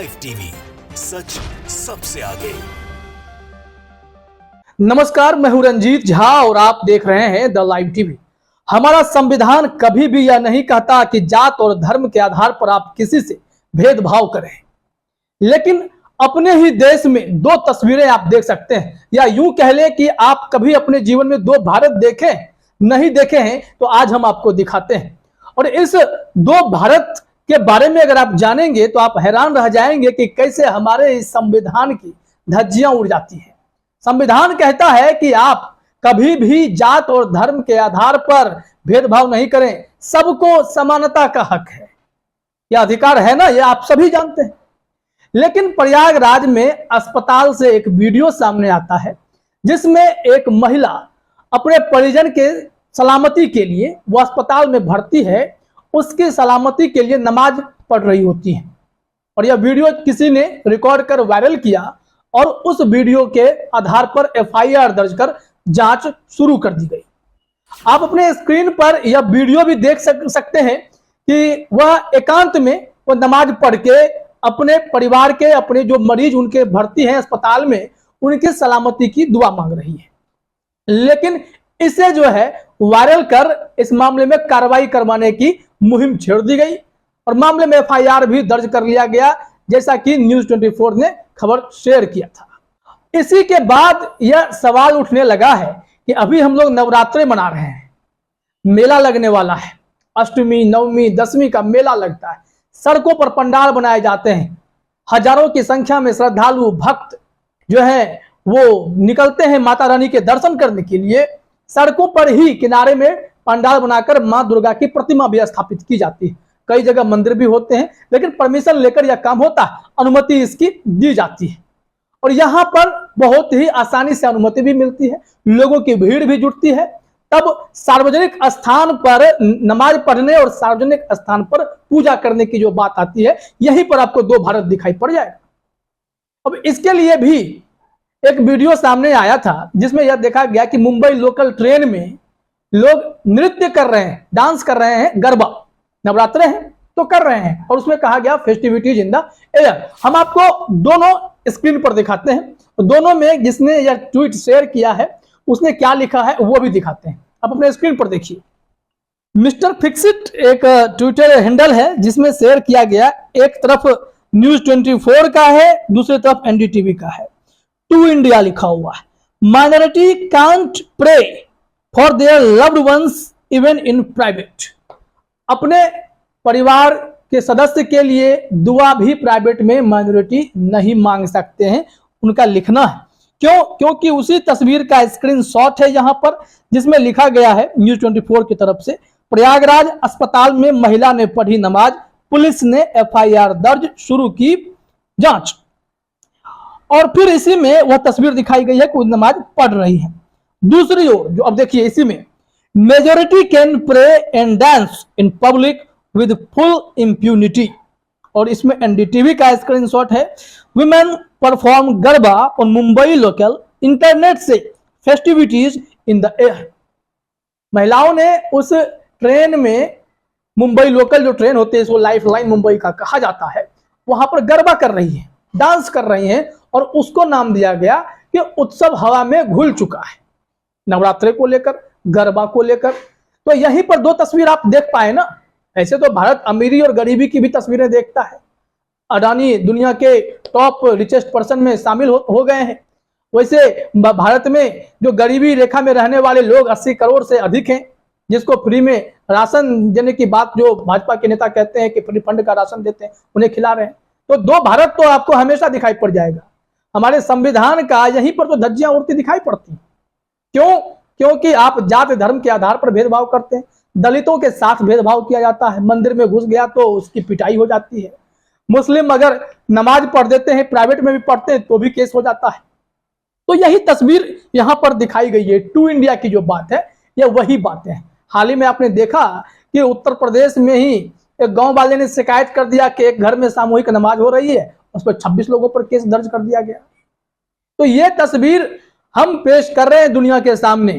Live TV, सच सबसे आगे। नमस्कार, मैं हूं रंजीत झा और आप देख रहे हैं द लाइव टीवी। हमारा संविधान कभी भी यह नहीं कहता कि जात और धर्म के आधार पर आप किसी से भेदभाव करें, लेकिन अपने ही देश में दो तस्वीरें आप देख सकते हैं, या यूं कह लें कि आप कभी अपने जीवन में दो भारत देखे नहीं देखे हैं, तो आज हम आपको दिखाते हैं। और इस दो भारत के बारे में अगर आप जानेंगे तो आप हैरान रह जाएंगे कि कैसे हमारे इस संविधान की धज्जियां उड़ जाती हैं। संविधान कहता है कि आप कभी भी जात और धर्म के आधार पर भेदभाव नहीं करें, सबको समानता का हक है, यह अधिकार है ना, यह आप सभी जानते हैं। लेकिन प्रयागराज में अस्पताल से एक वीडियो सामने आता है जिसमें एक महिला अपने परिजन के सलामती के लिए वो अस्पताल में भर्ती है, उसकी सलामती के लिए नमाज पढ़ रही होती है। और यह वीडियो किसी ने रिकॉर्ड कर वायरल किया और उस वीडियो के आधार पर एफआईआर दर्ज कर जांच शुरू कर दी गई। आप अपने स्क्रीन पर यह वीडियो भी देख सकते हैं कि वह एकांत में वो नमाज पढ़ के अपने परिवार के, अपने जो मरीज उनके भर्ती हैं अस्पताल में, उनकी सलामती की दुआ मांग रही है। लेकिन इसे जो है वायरल कर इस मामले में कार्रवाई करवाने की मुहिम छेड़ दी गई और मामले में एफआईआर भी दर्ज कर लिया गया, जैसा कि न्यूज़ 24 ने खबर शेयर किया था। इसी के बाद यह सवाल उठने लगा है कि अभी हम लोग नवरात्रे मना रहे हैं, मेला लगने वाला है, अष्टमी, नवमी, दसवीं का मेला लगता है, सड़कों पर पंडाल बनाए जाते हैं, हजारों की संख्या में श्रद्धालु भक्त जो है वो निकलते हैं माता रानी के दर्शन करने के लिए। सड़कों पर ही किनारे में पंडाल बनाकर मां दुर्गा की प्रतिमा भी स्थापित की जाती है। कई जगह मंदिर भी होते हैं, लेकिन परमिशन लेकर यह काम होता है, अनुमति इसकी दी जाती है और यहाँ पर बहुत ही आसानी से अनुमति भी मिलती है, लोगों की भीड़ भी जुटती है। तब सार्वजनिक स्थान पर नमाज पढ़ने और सार्वजनिक स्थान पर पूजा करने की जो बात आती है, यहीं पर आपको दो भारत दिखाई पड़ जाएगा। अब इसके लिए भी एक वीडियो सामने आया था जिसमें यह देखा गया कि मुंबई लोकल ट्रेन में लोग नृत्य कर रहे हैं, डांस कर रहे हैं, गरबा, नवरात्रे हैं तो कर रहे हैं, और उसमें कहा गया फेस्टिविटीज इन द एयर। हम आपको दोनों स्क्रीन पर दिखाते हैं, दोनों में जिसने यह ट्वीट शेयर किया है उसने क्या लिखा है वो भी दिखाते हैं। आप अपने स्क्रीन पर देखिए। मिस्टर फिक्सिट एक ट्विटर हैंडल है जिसमें शेयर किया गया, एक तरफ न्यूज़ 24 का है, दूसरी तरफ एनडीटीवी का है। टू इंडिया लिखा हुआ है, minority can't pray for their loved ones even in private. अपने परिवार के सदस्य के लिए दुआ भी प्राइवेट में माइनॉरिटी नहीं मांग सकते हैं, उनका लिखना है। क्यों? क्योंकि उसी तस्वीर का स्क्रीनशॉट है यहाँ पर जिसमें लिखा गया है न्यूज़ 24 की तरफ से, प्रयागराज अस्पताल में महिला ने पढ़ी नमाज, पुलिस ने एफआईआर दर्ज, शुरू की जांच। और फिर इसी में वह तस्वीर दिखाई गई है कि नमाज पढ़ रही है। दूसरी ओर जो अब देखिए, इसी में majority can pray and dance in public with full impunity, और इसमें एनडीटीवी का स्क्रीनशॉट है। Women perform garba on Mumbai local, internet से फेस्टिविटीज इन द एयर। महिलाओं ने उस ट्रेन में, मुंबई लोकल जो ट्रेन होती है, इसको लाइफ लाइन मुंबई का कहा जाता है, वहां पर गरबा कर रही है, डांस कर रही हैं, और उसको नाम दिया गया कि उत्सव हवा में घुल चुका है, नवरात्रे को लेकर, गरबा को लेकर। तो यहीं पर दो तस्वीर आप देख पाए ना। ऐसे तो भारत अमीरी और गरीबी की भी तस्वीरें देखता है, अडानी दुनिया के टॉप रिचेस्ट पर्सन में शामिल हो गए हैं। वैसे भारत में जो गरीबी रेखा में रहने वाले लोग 80 करोड़ से अधिक हैं, जिसको फ्री में राशन देने की बात जो भाजपा के नेता कहते हैं कि फ्री फंड का राशन देते हैं, उन्हें खिला रहे हैं। तो दो भारत तो आपको हमेशा दिखाई पड़ जाएगा। हमारे संविधान का यहीं पर तो धज्जियां उड़ती दिखाई पड़ती। क्यों? क्योंकि आप जात धर्म के आधार पर भेदभाव करते हैं, दलितों के साथ भेदभाव किया जाता है, मंदिर में घुस गया तो उसकी पिटाई हो जाती है, मुस्लिम अगर नमाज पढ़ देते हैं, प्राइवेट में भी पढ़ते हैं तो भी केस हो जाता है। तो यही तस्वीर यहां पर दिखाई गई है। टू इंडिया की जो बात है, यह वही बातें हैं। हाल ही में आपने देखा कि उत्तर प्रदेश में ही एक गांव वाले ने शिकायत कर दिया कि एक घर में सामूहिक नमाज हो रही है, उस पर 26 लोगों पर केस दर्ज कर दिया गया। तो ये तस्वीर हम पेश कर रहे हैं दुनिया के सामने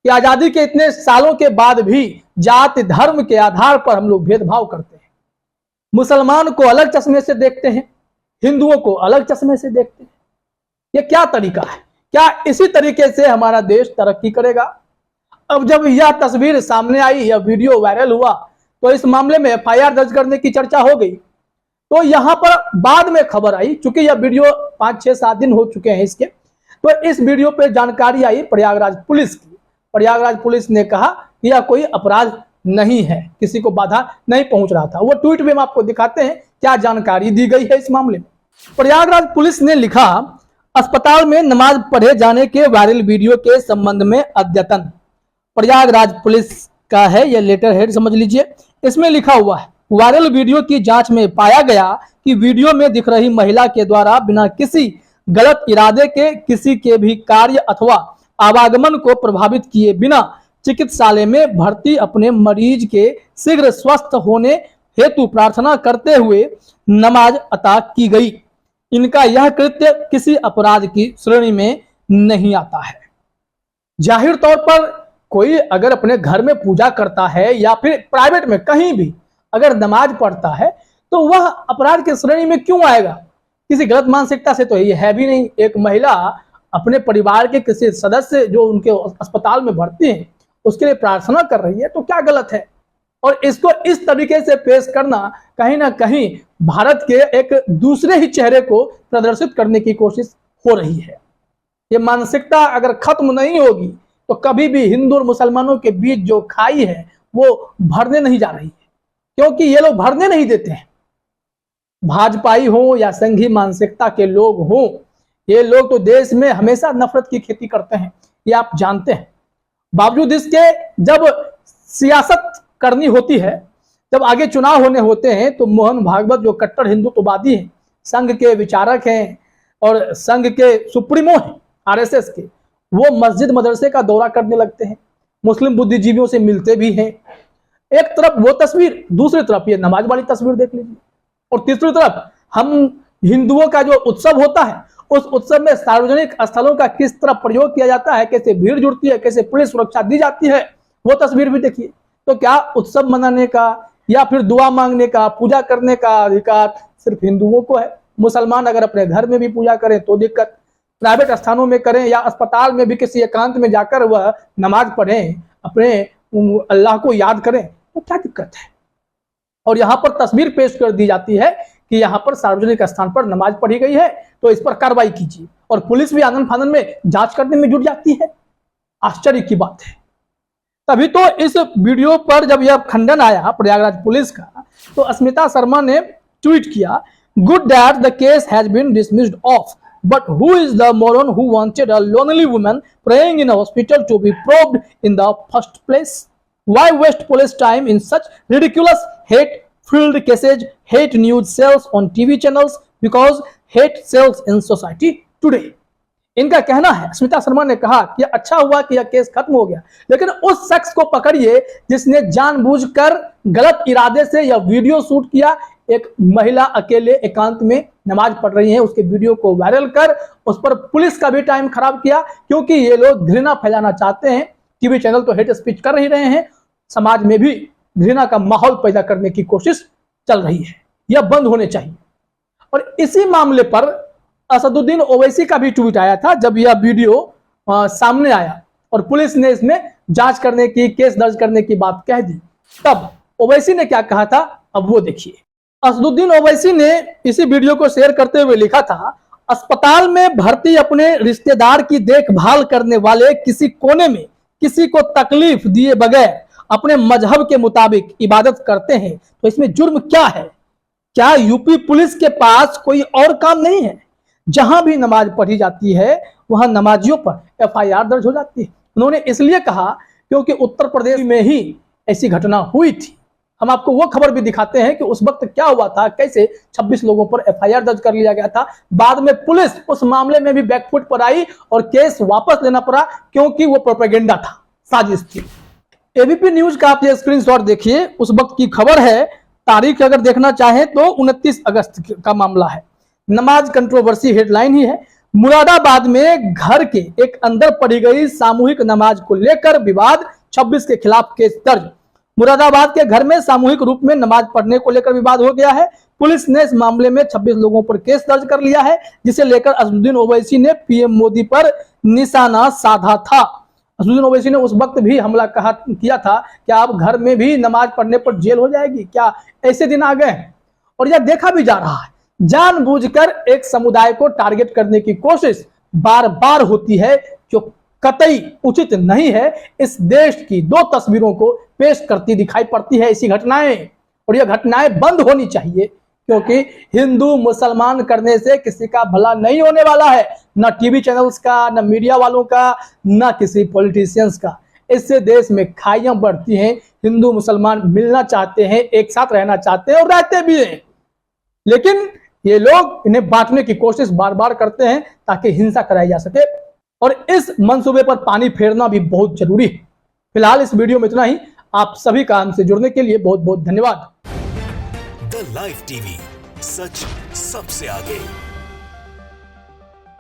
कि आजादी के इतने सालों के बाद भी जाति धर्म के आधार पर हम लोग भेदभाव करते हैं। मुसलमान को अलग चश्मे से देखते हैं, हिंदुओं को अलग चश्मे से देखते हैं। ये क्या तरीका है? क्या इसी तरीके से हमारा देश तरक्की करेगा? अब जब यह तस्वीर सामने आई, यह वीडियो वायरल हुआ, तो इस मामले में एफआईआर दर्ज करने की चर्चा हो गई। तो यहां पर बाद में खबर आई, चूंकि यह वीडियो 5-6-7 दिन हो चुके हैं इसके, तो इस वीडियो पे जानकारी आई प्रयागराज पुलिस की। प्रयागराज पुलिस ने कहा कि यह कोई अपराध नहीं है, किसी को बाधा नहीं पहुंच रहा था। वो ट्वीट में हम आपको दिखाते हैं क्या जानकारी दी गई है इस मामले में। प्रयागराज पुलिस ने लिखा, अस्पताल में नमाज पढ़े जाने के वायरल वीडियो के संबंध में अद्यतन। प्रयागराज पुलिस का है यह लेटर हेड, समझ लीजिए। इसमें लिखा हुआ है, वायरल वीडियो की जांच में पाया गया कि वीडियो में दिख रही महिला के द्वारा बिना किसी गलत इरादे के किसी के भी कार्य अथवा आवागमन को प्रभावित किए बिना चिकित्सालय में भर्ती अपने मरीज के शीघ्र स्वस्थ होने हेतु प्रार्थना करते हुए नमाज अता की गई। इनका यह कृत्य किसी अपराध की श्रेणी में नहीं आता है। जाहिर तौर पर कोई अगर अपने घर में पूजा करता है या फिर प्राइवेट में कहीं भी अगर नमाज पढ़ता है तो वह अपराध की श्रेणी में क्यों आएगा? किसी गलत मानसिकता से तो ये है भी नहीं। एक महिला अपने परिवार के किसी सदस्य जो उनके अस्पताल में भर्ती हैं उसके लिए प्रार्थना कर रही है, तो क्या गलत है? और इसको इस तरीके से पेश करना कहीं ना कहीं भारत के एक दूसरे ही चेहरे को प्रदर्शित करने की कोशिश हो रही है। ये मानसिकता अगर खत्म नहीं होगी तो कभी भी हिंदू और मुसलमानों के बीच जो खाई है वो भरने नहीं जा रही है, क्योंकि ये लोग भरने नहीं देते हैं। भाजपाई हो या संघी मानसिकता के लोग हों, ये लोग तो देश में हमेशा नफरत की खेती करते हैं, ये आप जानते हैं। बावजूद इसके जब सियासत करनी होती है, जब आगे चुनाव होने होते हैं, तो मोहन भागवत जो कट्टर हिंदुत्ववादी हैं, संघ के विचारक हैं और संघ के सुप्रीमो हैं आरएसएस के, वो मस्जिद मदरसे का दौरा करने लगते हैं, मुस्लिम बुद्धिजीवियों से मिलते भी हैं। एक तरफ वो तस्वीर, दूसरी तरफ ये नमाज वाली तस्वीर देख लीजिए, और तीसरी तरफ हम हिंदुओं का जो उत्सव होता है उस उत्सव में सार्वजनिक स्थलों का किस तरह प्रयोग किया जाता है, कैसे भीड़ जुड़ती है, कैसे पुलिस सुरक्षा दी जाती है, वो तस्वीर भी देखिए। तो क्या उत्सव मनाने का या फिर दुआ मांगने का, पूजा करने का अधिकार सिर्फ हिंदुओं को है? मुसलमान अगर अपने घर में भी पूजा करें तो दिक्कत, प्राइवेट स्थानों में करें या अस्पताल में भी किसी एकांत में जाकर वह नमाज पढ़ें, अपने अल्लाह को याद करें, तो क्या दिक्कत है? और यहाँ पर तस्वीर पेश कर दी जाती है कि यहाँ पर सार्वजनिक स्थान पर नमाज पढ़ी गई है तो इस पर कार्रवाई कीजिए, और पुलिस भी आनन फानन में जांच करने में जुट जाती है। आश्चर्य की बात है। तभी तो इस वीडियो पर जब यह खंडन आया प्रयागराज पुलिस का, तो स्मिता शर्मा ने ट्वीट किया, good that the case has been dismissed off, but who is the moron who wanted a lonely woman praying in a hospital to be probed in the first place? Why waste police time in such ridiculous hate-filled cases? Hate news sells on TV channels because hate sells in society today. इनका कहना है, स्मिता शर्मा ने कहा कि अच्छा हुआ कि यह केस खत्म हो गया, लेकिन उस शख्स को पकड़िए जिसने जानबूझकर गलत इरादे से यह वीडियो शूट किया। एक महिला अकेले एकांत में नमाज पढ़ रही है, उसके वीडियो को वायरल कर उस पर पुलिस का भी टाइम खराब किया, क्योंकि ये लोग घृणा फैलाना चाहते हैं। टीवी चैनल तो हेट स्पीच कर ही रहे हैं, समाज में भी घृणा का माहौल पैदा करने की कोशिश चल रही है, यह बंद होने चाहिए। और इसी मामले पर असदुद्दीन ओवैसी का भी ट्वीट आया था जब यह वीडियो सामने आया और पुलिस ने इसमें जांच करने की, केस दर्ज करने की बात कह दी। तब ओवैसी ने क्या कहा था, अब वो देखिए। असदुद्दीन ओवैसी ने इसी वीडियो को शेयर करते हुए लिखा था, अस्पताल में भर्ती अपने रिश्तेदार की देखभाल करने वाले किसी कोने में किसी को तकलीफ दिए बगैर अपने मजहब के मुताबिक इबादत करते हैं, तो इसमें जुर्म क्या है? क्या यूपी पुलिस के पास कोई और काम नहीं है? जहां भी नमाज पढ़ी जाती है वहां नमाजियों पर एफआईआर दर्ज हो जाती है। उन्होंने इसलिए कहा क्योंकि उत्तर प्रदेश में ही ऐसी घटना हुई थी। हम आपको वो खबर भी दिखाते हैं कि उस वक्त क्या हुआ था, कैसे 26 लोगों पर एफआईआर दर्ज कर लिया गया था। बाद में पुलिस उस मामले में भी बैकफुट पर आई और केस वापस लेना पड़ा, क्योंकि वो प्रोपेगेंडा था, साजिश थी। एबीपी न्यूज का आप ये स्क्रीनशॉट देखिए, उस वक्त की खबर है। तारीख अगर देखना चाहें तो 29 अगस्त का मामला है। नमाज कंट्रोवर्सी हेडलाइन ही है। मुरादाबाद में घर के एक अंदर पढ़ी गई सामूहिक नमाज को लेकर विवाद, 26 के खिलाफ केस दर्ज। मुरादाबाद के घर में सामूहिक रूप में नमाज पढ़ने को लेकर विवाद हो गया है। पुलिस ने इस मामले में 26 लोगों पर केस दर्ज कर लिया है, जिसे लेकर असदुद्दीन ओवैसी ने पीएम मोदी पर निशाना साधा था। असदुद्दीन ओवैसी ने उस वक्त भी हमला किया था कि आप घर में भी नमाज पढ़ने पर जेल हो जाएगी, क्या ऐसे दिन आ गए हैं? और यह देखा भी जा रहा है, जानबूझकर एक समुदाय को टारगेट करने की कोशिश बार बार होती है, जो कतई उचित नहीं है। इस देश की दो तस्वीरों को पेश करती दिखाई पड़ती है ऐसी घटनाएं, और यह घटनाएं बंद होनी चाहिए, क्योंकि हिंदू मुसलमान करने से किसी का भला नहीं होने वाला है, ना टीवी चैनल्स का, ना मीडिया वालों का, ना किसी पॉलिटिशियंस का। इससे देश में खाइयां बढ़ती हैं। हिंदू मुसलमान मिलना चाहते हैं, एक साथ रहना चाहते हैं और रहते भी हैं, लेकिन ये लोग इन्हें बांटने की कोशिश बार बार करते हैं ताकि हिंसा कराई जा सके, और इस मंसूबे पर पानी फेरना भी बहुत जरूरी है। फिलहाल इस वीडियो में इतना ही। आप सभी का हमसे जुड़ने के लिए बहुत बहुत धन्यवाद। द लाइव टीवी, सच सबसे आगे।